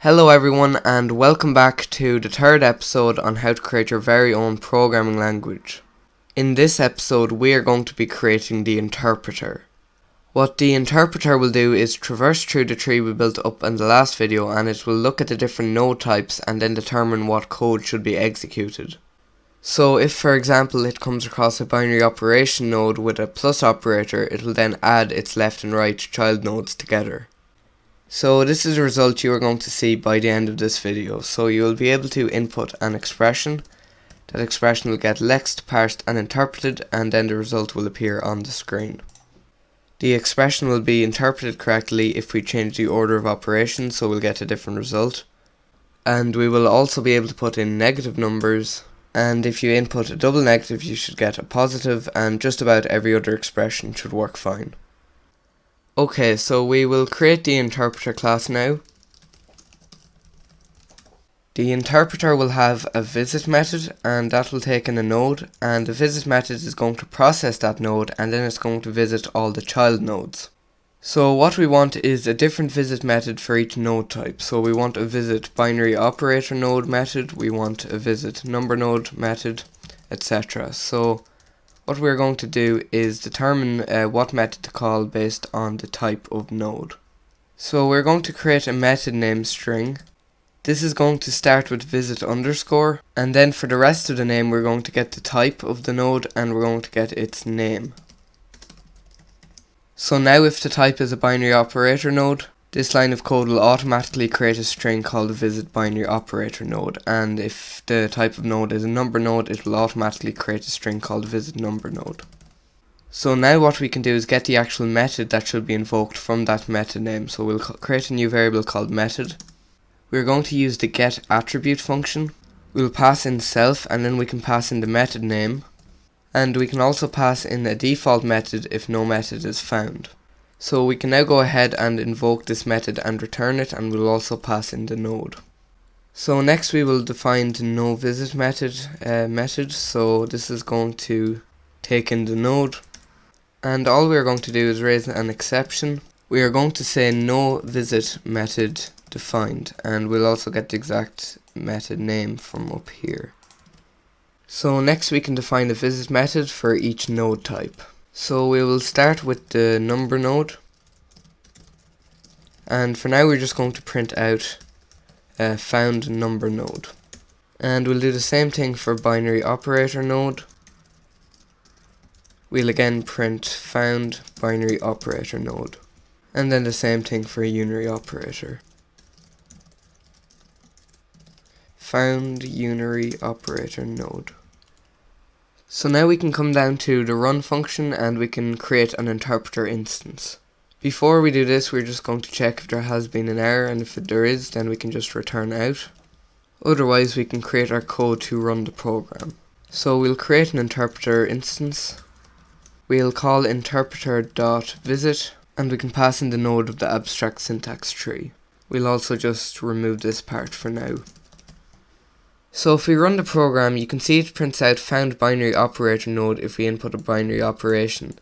Hello everyone and welcome back to the third episode on how to create your very own programming language. In this episode we are going to be creating the interpreter. What the interpreter will do is traverse through the tree we built up in the last video, and it will look at the different node types and then determine what code should be executed. So if for example it comes across a binary operation node with a plus operator, it will then add its left and right child nodes together. So this is the result you are going to see by the end of this video. So you will be able to input an expression. That expression will get lexed, parsed and interpreted, and then the result will appear on the screen. The expression will be interpreted correctly if we change the order of operations, so we'll get a different result. And we will also be able to put in negative numbers, and if you input a double negative you should get a positive, and just about every other expression should work fine. Okay, so we will create the interpreter class now. The interpreter will have a visit method, and that will take in a node, and the visit method is going to process that node, and then it's going to visit all the child nodes. So what we want is a different visit method for each node type. So we want a visit binary operator node method, we want a visit number node method, etc. So what we're going to do is determine what method to call based on the type of node. So we're going to create a method name string. This is going to start with visit underscore, and then for the rest of the name we're going to get the type of the node and we're going to get its name. So now if the type is a binary operator node, this line of code will automatically create a string called visit binary operator node, and if the type of node is a number node, it will automatically create a string called visit number node. So now what we can do is get the actual method that should be invoked from that method name. So we'll create a new variable called method. We're going to use the get attribute function. We'll pass in self, and then we can pass in the method name, and we can also pass in a default method if no method is found. So we can now go ahead and invoke this method and return it, and we'll also pass in the node. So next we will define the noVisit method. So this is going to take in the node, and all we're going to do is raise an exception. We are going to say noVisit method defined, and we'll also get the exact method name from up here. So next we can define a visit method for each node type. So we will start with the number node, and for now we're just going to print out a found number node. And we'll do the same thing for binary operator node. We'll again print found binary operator node, and then the same thing for a unary operator. Found unary operator node. So now we can come down to the run function and we can create an interpreter instance. Before we do this, we're just going to check if there has been an error, and if there is, then we can just return out. Otherwise we can create our code to run the program. So we'll create an interpreter instance. We'll call interpreter.visit, and we can pass in the node of the abstract syntax tree. We'll also just remove this part for now. So if we run the program, you can see it prints out found binary operator node if we input a binary operation.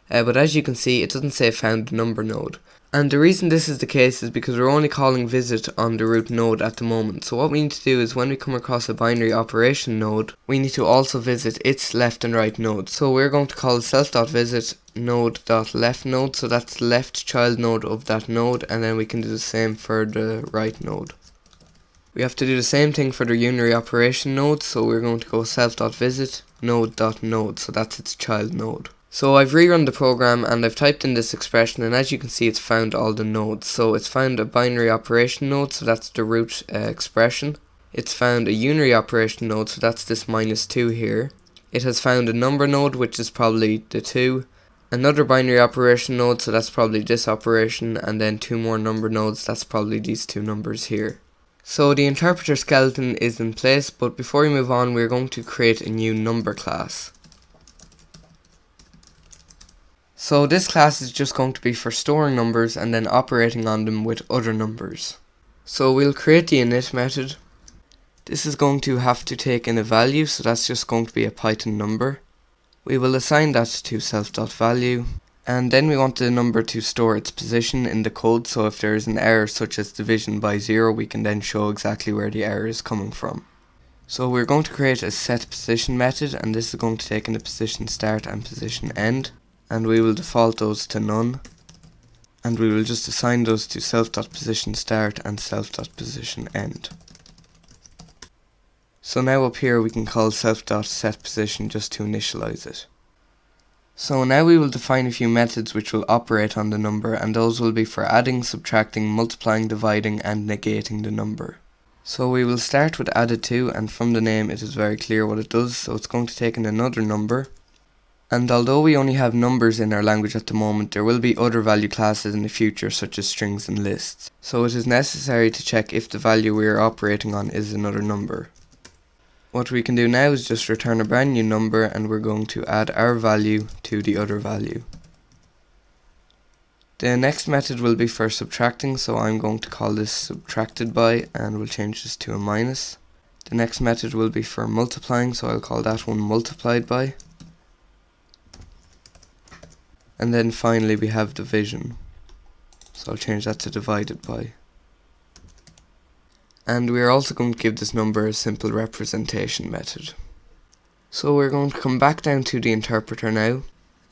But as you can see, it doesn't say found number node. And the reason this is the case is because we're only calling visit on the root node at the moment. So what we need to do is when we come across a binary operation node, we need to also visit its left and right nodes. So we're going to call self.visit node.left node, so that's the left child node of that node, and then we can do the same for the right node. We have to do the same thing for the unary operation node, so we're going to go self.visit node.node, so that's its child node. So I've rerun the program and I've typed in this expression, and as you can see it's found all the nodes. So it's found a binary operation node, so that's the root expression. It's found a unary operation node, so that's this -2 here. It has found a number node, which is probably the 2. Another binary operation node, so that's probably this operation, and then 2 more number nodes, that's probably these 2 numbers here. So the interpreter skeleton is in place, but before we move on we're going to create a new number class. So this class is just going to be for storing numbers and then operating on them with other numbers. So we'll create the init method. This is going to have to take in a value, so that's just going to be a Python number. We will assign that to self.value, And then we want the number to store its position in the code, so if there is an error such as division by 0, we can then show exactly where the error is coming from. So we're going to create a setPosition method, and this is going to take in the position start and position end, and we will default those to none, and we will just assign those to self.positionStart and self.positionEnd. So now up here we can call self.setPosition just to initialize it. So now we will define a few methods which will operate on the number, and those will be for adding, subtracting, multiplying, dividing and negating the number. So we will start with added2, and from the name it is very clear what it does, so it's going to take in another number. And although we only have numbers in our language at the moment, there will be other value classes in the future such as strings and lists. So it is necessary to check if the value we are operating on is another number. What we can do now is just return a brand new number, and we're going to add our value to the other value. The next method will be for subtracting, so I'm going to call this subtracted by, and we'll change this to a minus. The next method will be for multiplying, so I'll call that one multiplied by. And then finally we have division, so I'll change that to divided by. And we are also going to give this number a simple representation method. So we're going to come back down to the interpreter now,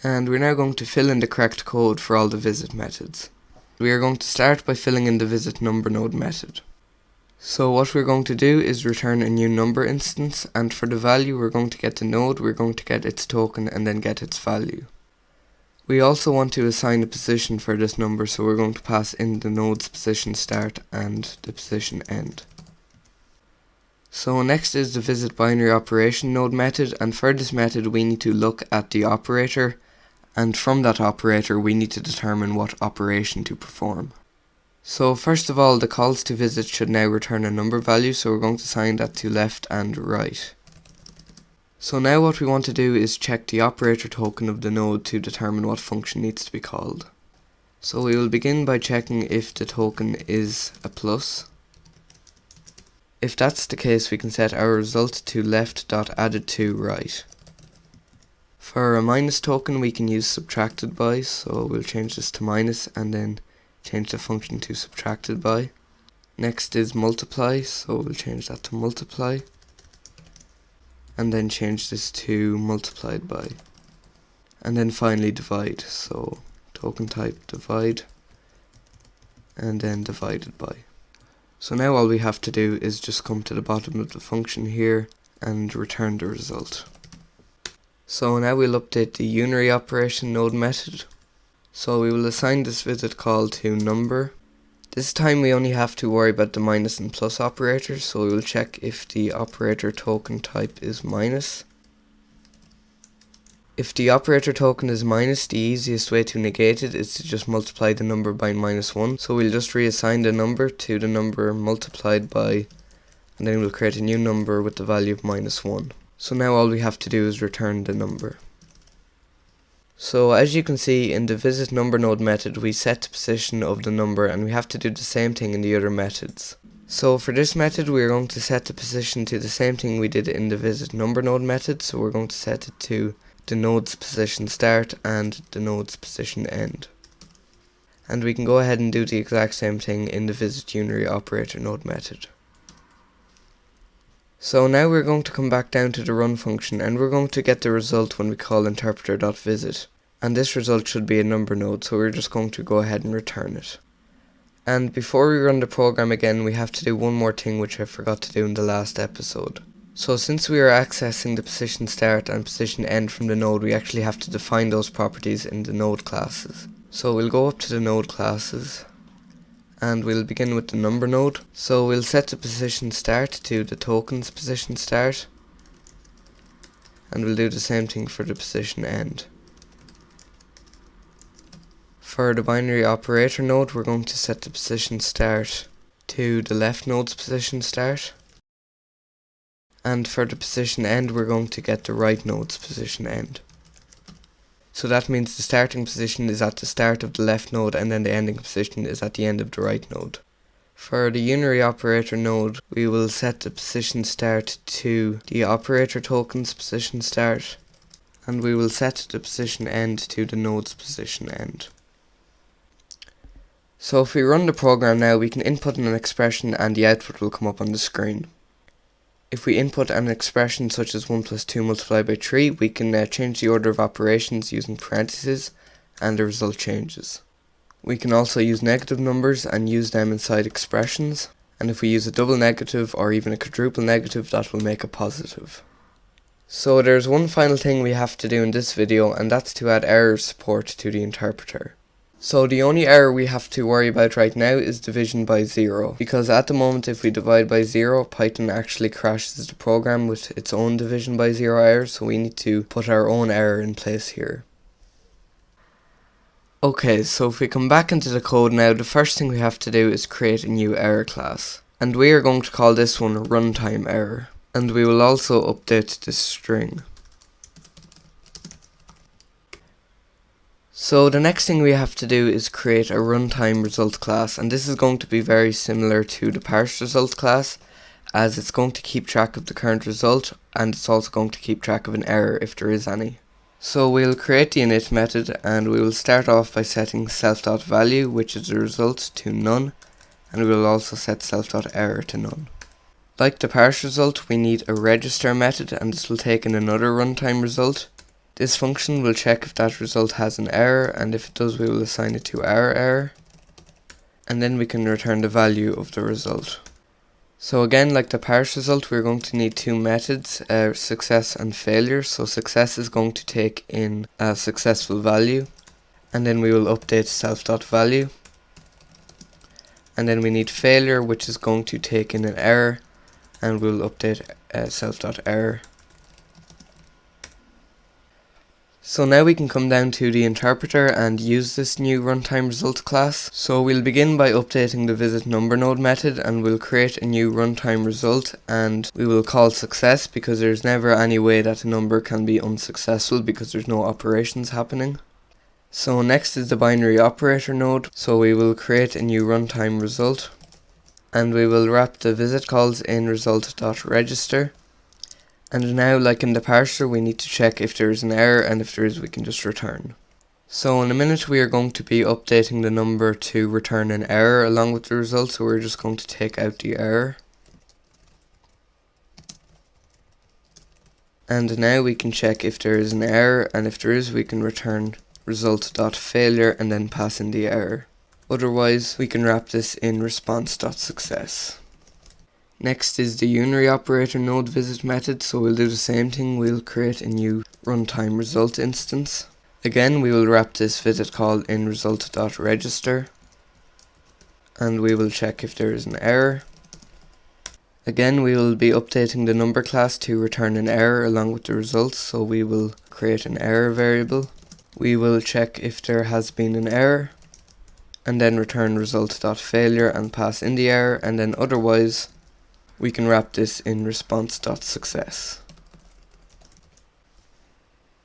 and we're now going to fill in the correct code for all the visit methods. We are going to start by filling in the visit number node method. So what we're going to do is return a new number instance, and for the value we're going to get the node, we're going to get its token and then get its value. We also want to assign a position for this number, so we're going to pass in the node's position start and the position end. So next is the visit binary operation node method, and for this method we need to look at the operator, and from that operator we need to determine what operation to perform. So first of all, the calls to visit should now return a number value, so we're going to assign that to left and right. So now what we want to do is check the operator token of the node to determine what function needs to be called. So we will begin by checking if the token is a plus. If that's the case, we can set our result to left.added2 right. For a minus token we can use subtracted by, so we'll change this to minus and then change the function to subtracted by. Next is multiply, so we'll change that to multiply. And then change this to multiplied by. And then finally divide, so token type divide and then divided by. So now all we have to do is just come to the bottom of the function here and return the result. So now we'll update the unary operation node method. So we will assign this visit call to number. This time we only have to worry about the minus and plus operators, so we will check if the operator token type is minus. If the operator token is minus, the easiest way to negate it is to just multiply the number by -1. So we'll just reassign the number to the number multiplied by, and then we'll create a new number with the value of -1. So now all we have to do is return the number. So as you can see, in the visit number node method we set the position of the number, and we have to do the same thing in the other methods. So for this method we are going to set the position to the same thing we did in the visit number node method, so we're going to set it to the node's position start and the node's position end. And we can go ahead and do the exact same thing in the visit unary operator node method. So now we're going to come back down to the run function, and we're going to get the result when we call interpreter.visit. And this result should be a number node, so we're just going to go ahead and return it. And before we run the program again, we have to do one more thing which I forgot to do in the last episode. So since we are accessing the position start and position end from the node, we actually have to define those properties in the node classes. So we'll go up to the node classes, and we'll begin with the number node. So we'll set the position start to the token's position start, and we'll do the same thing for the position end. For the binary operator node, we're going to set the position start to the left node's position start, and for the position end we're going to get the right node's position end. So that means the starting position is at the start of the left node, and then the ending position is at the end of the right node. For the unary operator node, we will set the position start to the operator token's position start, and we will set the position end to the node's position end. So if we run the program now, we can input an expression and the output will come up on the screen. If we input an expression such as 1 plus 2 multiplied by 3, we can change the order of operations using parentheses, and the result changes. We can also use negative numbers and use them inside expressions, and if we use a double negative or even a quadruple negative, that will make a positive. So there's one final thing we have to do in this video, and that's to add error support to the interpreter. So the only error we have to worry about right now is division by 0, because at the moment if we divide by 0, Python actually crashes the program with its own division by 0 error, so we need to put our own error in place here. Okay, so if we come back into the code now, the first thing we have to do is create a new error class, and we are going to call this one runtime error, and we will also update this string. So the next thing we have to do is create a runtime result class, and this is going to be very similar to the parse result class, as it's going to keep track of the current result, and it's also going to keep track of an error if there is any. So we'll create the init method, and we will start off by setting self.value, which is the result, to none, and we will also set self.error to none. Like the parse result, we need a register method, and this will take in another runtime result. This function will check if that result has an error, and if it does, we will assign it to our error, and then we can return the value of the result. So again, like the parse result, we're going to need two methods, success and failure. So success is going to take in a successful value, and then we will update self.value. And then we need failure, which is going to take in an error, and we'll update self.error. So now we can come down to the interpreter and use this new runtime result class. So we'll begin by updating the visit number node method, and we'll create a new runtime result, and we will call success because there's never any way that a number can be unsuccessful because there's no operations happening. So next is the binary operator node, so we will create a new runtime result, and we will wrap the visit calls in result.register. And now, like in the parser, we need to check if there is an error, and if there is, we can just return. So in a minute we are going to be updating the number to return an error along with the result, so we're just going to take out the error. And now we can check if there is an error, and if there is, we can return result.failure and then pass in the error. Otherwise, we can wrap this in response.success. Next is the unary operator node visit method, so we'll do the same thing. We'll create a new runtime result instance. Again, we will wrap this visit call in result.register, and we will check if there is an error. Again, we will be updating the number class to return an error along with the results, so we will create an error variable. We will check if there has been an error, and then return result.failure and pass in the error, and then otherwise we can wrap this in response.success.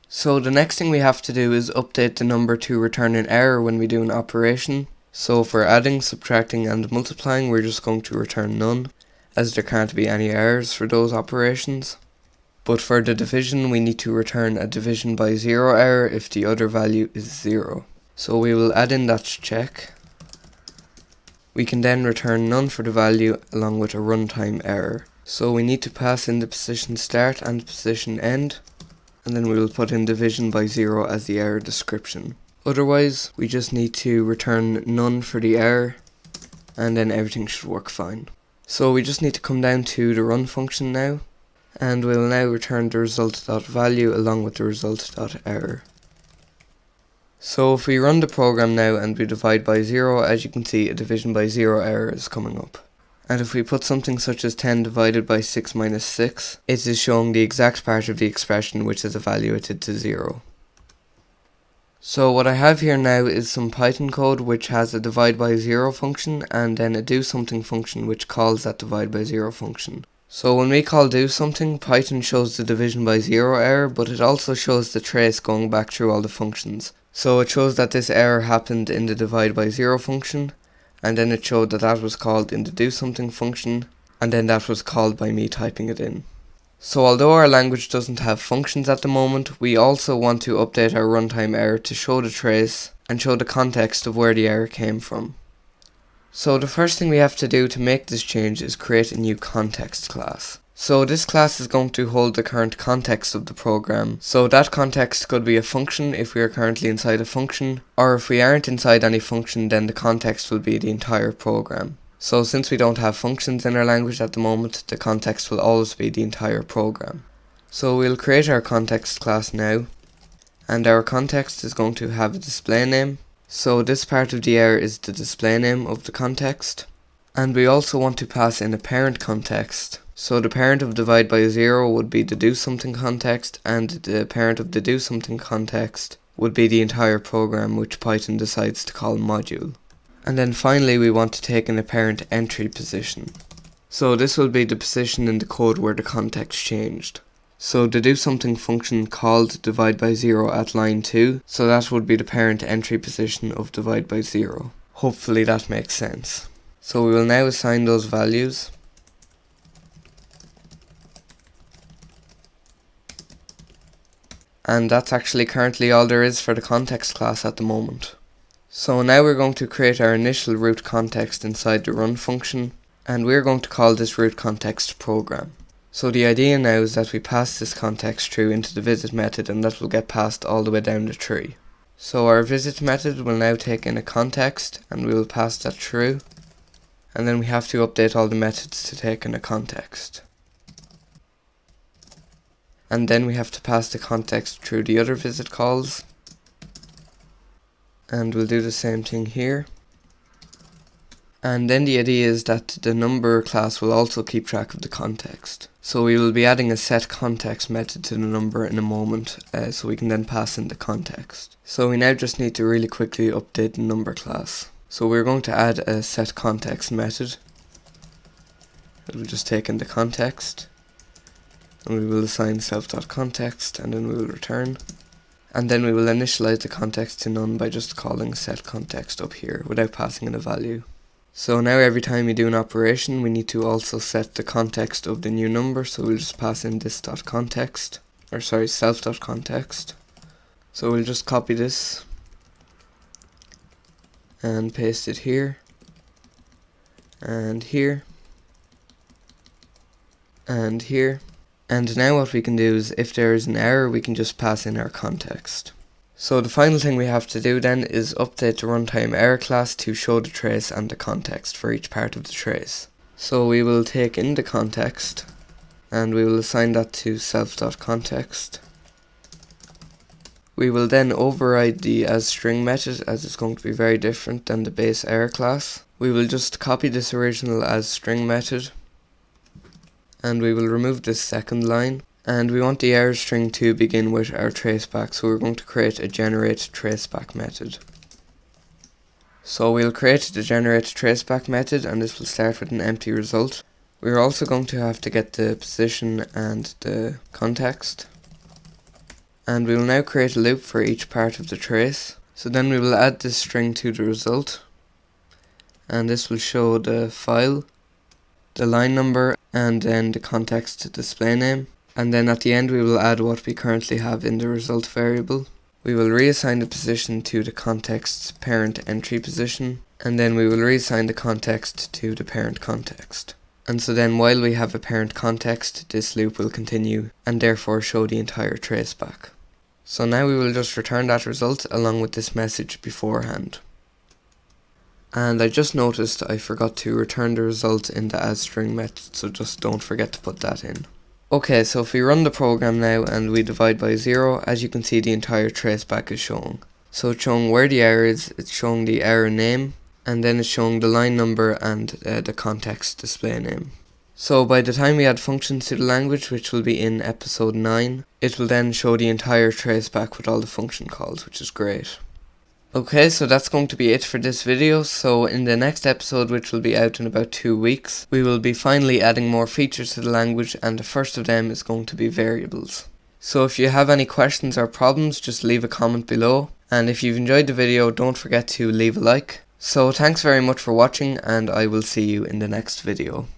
So the next thing we have to do is update the number to return an error when we do an operation. So for adding, subtracting and multiplying, we're just going to return none, as there can't be any errors for those operations. But for the division, we need to return a division by 0 error if the other value is 0. So we will add in that check. We can then return none for the value along with a runtime error. So we need to pass in the position start and position end, and then we will put in division by 0 as the error description. Otherwise, we just need to return none for the error, and then everything should work fine. So we just need to come down to the run function now, and we'll now return the result.value along with the result.error. So if we run the program now and we divide by 0, as you can see, a division by 0 error is coming up. And if we put something such as 10 divided by 6 minus 6, it is showing the exact part of the expression which is evaluated to 0. So what I have here now is some Python code which has a divide by 0 function and then a do something function which calls that divide by 0 function. So when we call do something, Python shows the division by 0 error, but it also shows the trace going back through all the functions. So it shows that this error happened in the divide by 0 function, and then it showed that that was called in the do something function, and then that was called by me typing it in. So although our language doesn't have functions at the moment, we also want to update our runtime error to show the trace and show the context of where the error came from. So the first thing we have to do to make this change is create a new context class. So this class is going to hold the current context of the program. So that context could be a function if we are currently inside a function, or if we aren't inside any function, then the context will be the entire program. So since we don't have functions in our language at the moment, the context will always be the entire program. So we'll create our context class now, and our context is going to have a display name. So this part of the error is the display name of the context. And we also want to pass in a parent context. So the parent of divide by 0 would be the do something context, and the parent of the do something context would be the entire program which Python decides to call module. And then finally we want to take in a parent entry position. So this will be the position in the code where the context changed. So the do something function called divide by 0 at line 2, so that would be the parent entry position of divide by 0. Hopefully that makes sense. So we will now assign those values. And that's actually currently all there is for the context class at the moment. So now we're going to create our initial root context inside the run function, and we're going to call this root context program. So the idea now is that we pass this context through into the visit method, and that will get passed all the way down the tree. So our visit method will now take in a context, and we will pass that through, and then we have to update all the methods to take in a context. And then we have to pass the context through the other visit calls, and we'll do the same thing here. And then the idea is that the number class will also keep track of the context. So we will be adding a set context method to the number in a moment, so we can then pass in the context. So we now just need to really quickly update the number class. So we're going to add a set context method. It will just take in the context, and we will assign self.context, and then we will return. And then we will initialize the context to none by just calling setContext up here without passing in a value. So now every time we do an operation, we need to also set the context of the new number, so we'll just pass in this .context, or sorry, self.context. So we'll just copy this and paste it here, and here, and here. And now what we can do is, if there is an error, we can just pass in our context. So the final thing we have to do then is update the runtime error class to show the trace and the context for each part of the trace. So we will take in the context, and we will assign that to self.context. We will then override the asString method, as it's going to be very different than the base error class. We will just copy this original asString method, and we will remove this second line, and we want the error string to begin with our traceback, so we're going to create a generate traceback method. So we'll create the generate traceback method, and this will start with an empty result. We're also going to have to get the position and the context, and we will now create a loop for each part of the trace. So then we will add this string to the result, and this will show the file, the line number, and then the context display name. And then at the end we will add what we currently have in the result variable. We will reassign the position to the context's parent entry position, and then we will reassign the context to the parent context. And so then while we have a parent context, this loop will continue and therefore show the entire traceback. So now we will just return that result along with this message beforehand. And I just noticed I forgot to return the result in the asString method, so just don't forget to put that in. Okay, so if we run the program now and we divide by 0, as you can see the entire traceback is showing. So it's showing where the error is, it's showing the error name, and then it's showing the line number and the context display name. So by the time we add functions to the language, which will be in episode 9, it will then show the entire traceback with all the function calls, which is great. Okay, so that's going to be it for this video. So in the next episode, which will be out in about 2 weeks, we will be finally adding more features to the language, and the first of them is going to be variables. So if you have any questions or problems, just leave a comment below, and if you've enjoyed the video, don't forget to leave a like. So thanks very much for watching, and I will see you in the next video.